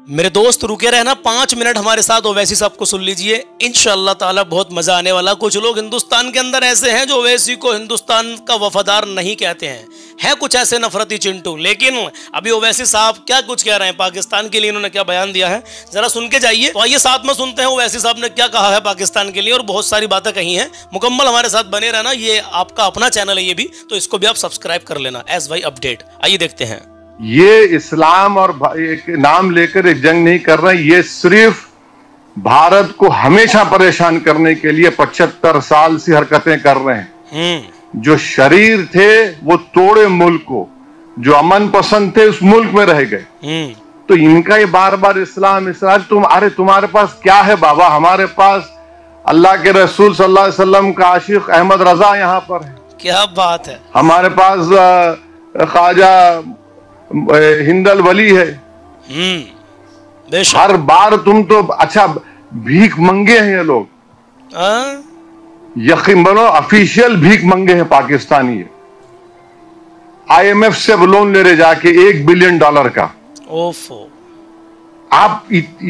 मेरे दोस्त रुके रहना 5 मिनट हमारे साथ ओवैसी साहब को सुन लीजिए, इंशाअल्लाह ताला बहुत मजा आने वाला। कुछ लोग हिंदुस्तान के अंदर ऐसे हैं जो ओवैसी को हिंदुस्तान का वफादार नहीं कहते हैं कुछ ऐसे नफरती चिंटू। लेकिन अभी ओवैसी साहब क्या कुछ कह रहे हैं पाकिस्तान के लिए, इन्होंने क्या बयान दिया है जरा सुन के जाइए। तो आइए साथ में सुनते हैं ओवैसी साहब ने क्या कहा है पाकिस्तान के लिए, और बहुत सारी बातें कही हैं। मुकम्मल हमारे साथ बने रहना, ये आपका अपना चैनल है ये भी, तो इसको भी आप सब्सक्राइब कर लेना, SY अपडेट। आइए देखते हैं। ये इस्लाम और एक नाम लेकर एक जंग नहीं कर रहे, ये सिर्फ भारत को हमेशा परेशान करने के लिए 75 साल से हरकतें कर रहे हैं। जो शरीर थे वो तोड़े मुल्क को, जो अमन पसंद थे उस मुल्क में रह गए। तो इनका ये बार बार इस्लाम इस्लाम, अरे तुम्हारे पास क्या है बाबा? हमारे पास अल्लाह के रसूल सल्लल्लाहु अलैहि वसल्लम का आशिक अहमद रजा यहाँ पर है। क्या बात है। हमारे पास ख्वाजा हिंदल वली है। हर बार तुम तो अच्छा भीख मंगे हैं ये लोग, यकीन बनो ऑफिशियल भीख मंगे हैं पाकिस्तानी। IMF से लोन ले रहे जाके $1 बिलियन का। ओफो। आप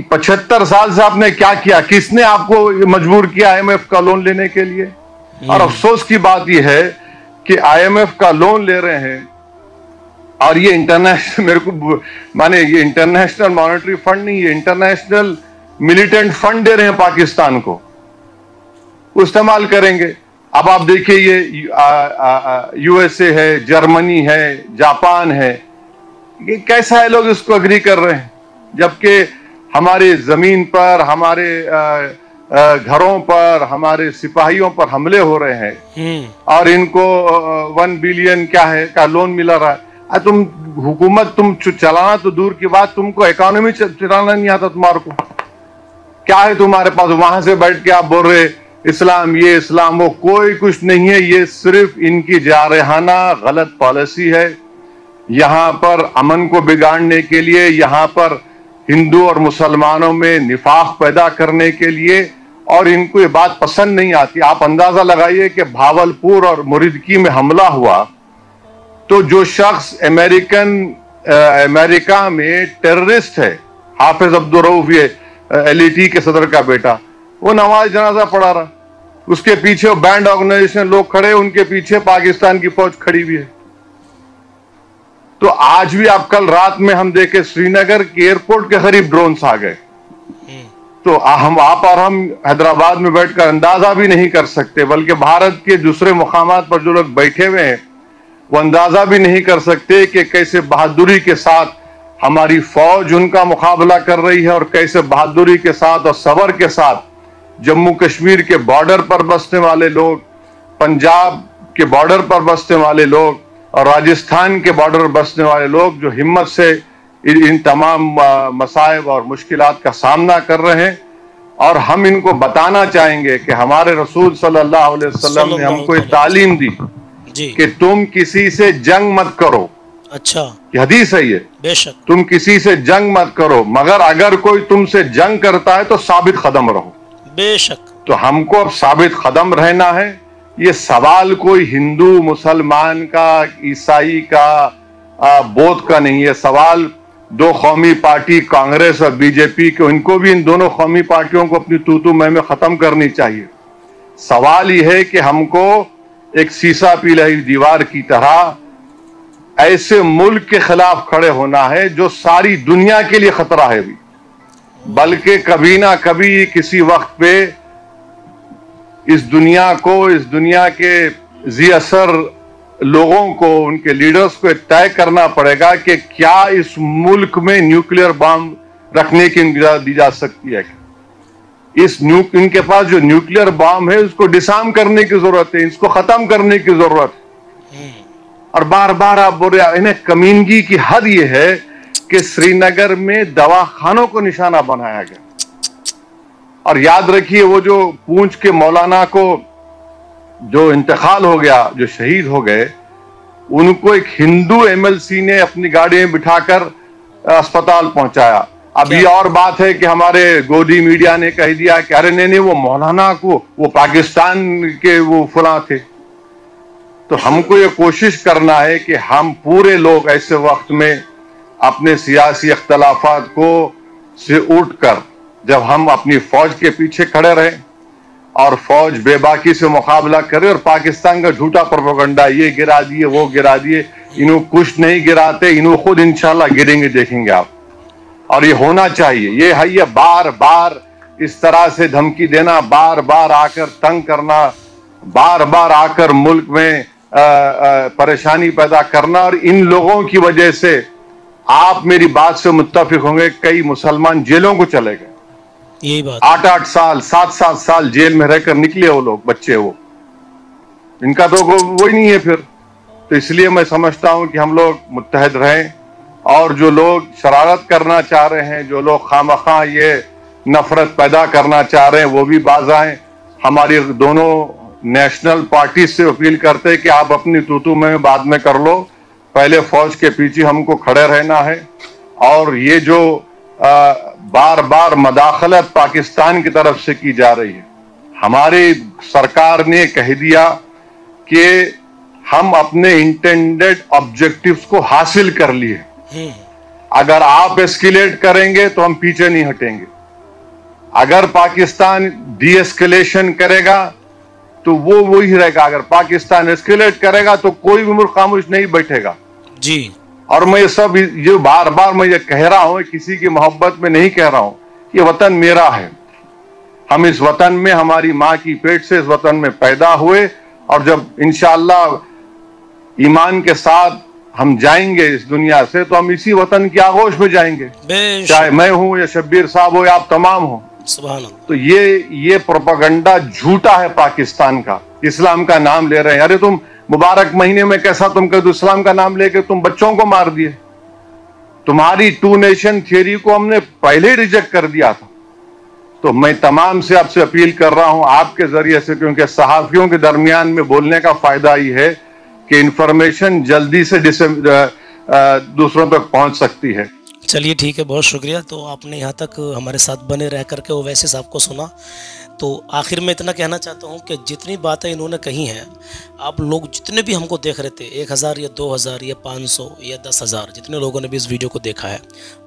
75 साल से आपने क्या किया? किसने आपको मजबूर किया IMF का लोन लेने के लिए? और अफसोस की बात यह है कि IMF का लोन ले रहे हैं और ये इंटरनेशनल, मेरे को माने ये इंटरनेशनल मॉनेटरी फंड नहीं, ये इंटरनेशनल मिलिटेंट फंड दे रहे हैं पाकिस्तान को, इस्तेमाल करेंगे। अब आप देखिए ये USA है, जर्मनी है, जापान है, ये कैसा है लोग इसको अग्री कर रहे हैं, जबकि हमारे जमीन पर, हमारे घरों पर, हमारे सिपाहियों पर हमले हो रहे हैं और इनको 1 बिलियन क्या है का लोन मिला रहा है। तुम हुकूमत तुम चलाना तो दूर की बात, तुमको इकोनॉमी चलाना नहीं आता तुम्हारे को। क्या है तुम्हारे पास? वहां से बैठ के आप बोल रहे इस्लाम ये इस्लाम वो, कोई कुछ नहीं है। ये सिर्फ इनकी जारहाना गलत पॉलिसी है। यहां पर अमन को बिगाड़ने के लिए, यहां पर हिंदू और मुसलमानों में निफाक पैदा करने के लिए, और इनको ये बात पसंद नहीं आती। आप अंदाजा लगाइए कि भावलपुर और मुरीदकी में हमला हुआ तो जो शख्स अमेरिका में टेररिस्ट है, हाफिज अब्दुल रऊफ, ये LET के सदर का बेटा, वो नमाज जनाजा पढ़ा रहा, उसके पीछे बैंड ऑर्गेनाइजेशन लोग खड़े, उनके पीछे पाकिस्तान की फौज खड़ी हुई है। तो आज भी आप कल रात में हम देखे श्रीनगर के एयरपोर्ट के करीब ड्रोन्स आ गए। तो आप और हम हैदराबाद में बैठकर अंदाजा भी नहीं कर सकते, बल्कि भारत के दूसरे मुकामात पर जो लोग बैठे हुए हैं वो अंदाजा भी नहीं कर सकते कि कैसे बहादुरी के साथ हमारी फौज उनका मुकाबला कर रही है, और कैसे बहादुरी के साथ और सबर के साथ जम्मू कश्मीर के बॉर्डर पर बसने वाले लोग, पंजाब के बॉर्डर पर बसने वाले लोग और राजस्थान के बॉर्डर पर बसने वाले लोग जो हिम्मत से इन तमाम मसाइब और मुश्किलात का सामना कर रहे हैं। और हम इनको बताना चाहेंगे कि हमारे रसूल सल्लल्लाहु अलैहि वसल्लम ने हमको एक तालीम दी कि तुम किसी से जंग मत करो। अच्छा, ये हदीस है ये। बेशक। तुम किसी से जंग मत करो, मगर अगर कोई तुमसे जंग करता है तो साबित कदम रहो। बेशक। तो हमको अब साबित कदम रहना है। ये सवाल कोई हिंदू मुसलमान का, ईसाई का, बौद्ध का नहीं है। सवाल दो कौमी पार्टी कांग्रेस और BJP के, इनको भी इन दोनों कौमी पार्टियों को अपनी तू में खत्म करनी चाहिए। सवाल यह है कि हमको एक सीसा पिलाई दीवार की तरह ऐसे मुल्क के खिलाफ खड़े होना है जो सारी दुनिया के लिए खतरा है भी, बल्कि कभी ना कभी किसी वक्त पे इस दुनिया के जी असर लोगों को, उनके लीडर्स को तय करना पड़ेगा कि क्या इस मुल्क में न्यूक्लियर बम रखने की इजाजत दी जा सकती है। इनके पास जो न्यूक्लियर बम है उसको डिसार्म करने की जरूरत है, इसको खत्म करने की जरूरत है। और बार बार आप बोल रहे, इन्हें कमीनगी की हद ये है कि श्रीनगर में दवाखानों को निशाना बनाया गया। और याद रखिए वो जो पूंछ के मौलाना को जो इंतकाल हो गया, जो शहीद हो गए, उनको एक हिंदू MLC ने अपनी गाड़ी में बिठाकर अस्पताल पहुंचाया। अब ये और बात है कि हमारे गोदी मीडिया ने कह दिया कि अरे नहीं वो मौलाना को, वो पाकिस्तान के वो फुला थे। तो हमको ये कोशिश करना है कि हम पूरे लोग ऐसे वक्त में अपने सियासी अख्तलाफात को से उठकर जब हम अपनी फौज के पीछे खड़े रहे और फौज बेबाकी से मुकाबला करे और पाकिस्तान का झूठा प्रोपेगेंडा, ये गिरा दिए वो गिरा दिए, इन्हों कुछ नहीं गिराते, इन्हों खुद इंशाल्लाह गिरेंगे, देखेंगे आप। और ये होना चाहिए। ये है, ये बार बार इस तरह से धमकी देना, बार बार आकर तंग करना, बार बार आकर मुल्क में परेशानी पैदा करना, और इन लोगों की वजह से आप मेरी बात से मुत्तफिक होंगे, कई मुसलमान जेलों को चले गए। यही बात, 8-8 साल 7-7 साल जेल में रहकर निकले वो लोग, बच्चे, वो इनका तो वो ही नहीं है फिर। तो इसलिए मैं समझता हूं कि हम लोग मुत्तहद रहें, और जो लोग शरारत करना चाह रहे हैं, जो लोग खामखा ये नफरत पैदा करना चाह रहे हैं, वो भी बाज आएं। हमारी दोनों नेशनल पार्टी से अपील करते हैं कि आप अपनी तूतू में बाद में कर लो, पहले फौज के पीछे हमको खड़े रहना है। और ये जो बार बार मदाखलत पाकिस्तान की तरफ से की जा रही है, हमारी सरकार ने कह दिया कि हम अपने इंटेंडेड ऑब्जेक्टिव्स को हासिल कर लिए, अगर आप एस्केलेट करेंगे तो हम पीछे नहीं हटेंगे। अगर पाकिस्तान डी एस्केलेशन करेगा तो वो वही रहेगा, अगर पाकिस्तान एस्केलेट करेगा तो कोई भी मुल्क खामोश नहीं बैठेगा जी। और मैं ये बार बार मैं ये कह रहा हूं, किसी की मोहब्बत में नहीं कह रहा हूं, ये वतन मेरा है। हम इस वतन में, हमारी माँ की पेट से इस वतन में पैदा हुए, और जब इंशाअल्लाह ईमान के साथ हम जाएंगे इस दुनिया से, तो हम इसी वतन की आगोश में जाएंगे, चाहे मैं हूं या शब्बीर साहब हो या आप तमाम हो। सुभान अल्लाह। तो ये प्रोपेगेंडा झूठा है पाकिस्तान का, इस्लाम का नाम ले रहे हैं। अरे तुम मुबारक महीने में कैसा तुम कर दो, इस्लाम का नाम लेके तुम बच्चों को मार दिए। तुम्हारी 2 नेशन थियरी को हमने पहले ही रिजेक्ट कर दिया था। तो मैं तमाम से आपसे अपील कर रहा हूं आपके जरिए से, क्योंकि सहाफियों के दरमियान में बोलने का फायदा ही है कि इंफॉर्मेशन जल्दी से दूसरों तक पहुंच सकती है। चलिए ठीक है, बहुत शुक्रिया। तो आपने यहाँ तक हमारे साथ बने रह करके ओवैसी साहब को सुना। तो आखिर में इतना कहना चाहता हूँ कि जितनी बातें इन्होंने कही हैं, आप लोग जितने भी हमको देख रहे थे, 1000 या 2000 या 500 या 10,000, जितने लोगों ने भी इस वीडियो को देखा है,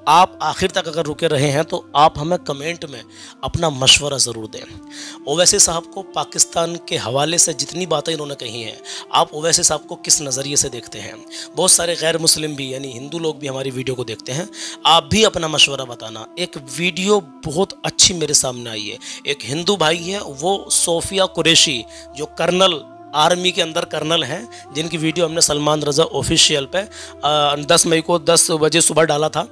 आप आखिर तक अगर रुके रहे हैं तो आप हमें कमेंट में अपना मशवरा ज़रूर दें। ओवैसी साहब को पाकिस्तान के हवाले से जितनी बातें इन्होंने कही हैं, आप ओवैसी साहब को किस नज़रिए से देखते हैं? बहुत सारे गैर मुस्लिम भी, यानी हिंदू लोग भी हमारी वीडियो को देखते हैं। आप भी अपना मशवरा बताना। एक वीडियो बहुत अच्छी मेरे सामने आई है, एक हिंदू भाई है, वो सोफिया कुरैशी, जो कर्नल, आर्मी के अंदर कर्नल हैं, जिनकी वीडियो हमने सलमान रज़ा ऑफिशियल पे 10 मई को 10 बजे सुबह डाला था।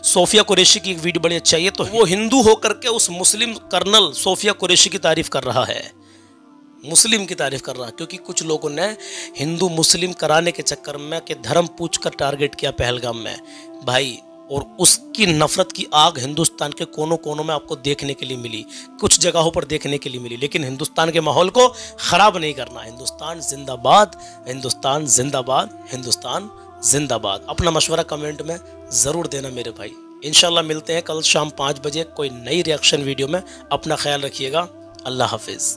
सोफिया कुरैशी की एक वीडियो बड़ी अच्छी आई है। तो वो हिंदू होकर के उस मुस्लिम कर्नल सोफिया कुरैशी की तारीफ कर रहा है, मुस्लिम की तारीफ कर रहा है, क्योंकि कुछ लोगों ने हिंदू मुस्लिम कराने के चक्कर में कि धर्म पूछ कर टारगेट किया पहलगाम में भाई, और उसकी नफरत की आग हिंदुस्तान के कोनों कोनों में आपको देखने के लिए मिली, कुछ जगहों पर देखने के लिए मिली। लेकिन हिंदुस्तान के माहौल को ख़राब नहीं करना। हिंदुस्तान जिंदाबाद, हिंदुस्तान जिंदाबाद, हिंदुस्तान जिंदाबाद। अपना मशवरा कमेंट में ज़रूर देना मेरे भाई। इंशाल्लाह मिलते हैं कल शाम 5 बजे कोई नई रिएक्शन वीडियो में। अपना ख्याल रखिएगा। अल्लाह हाफिज़।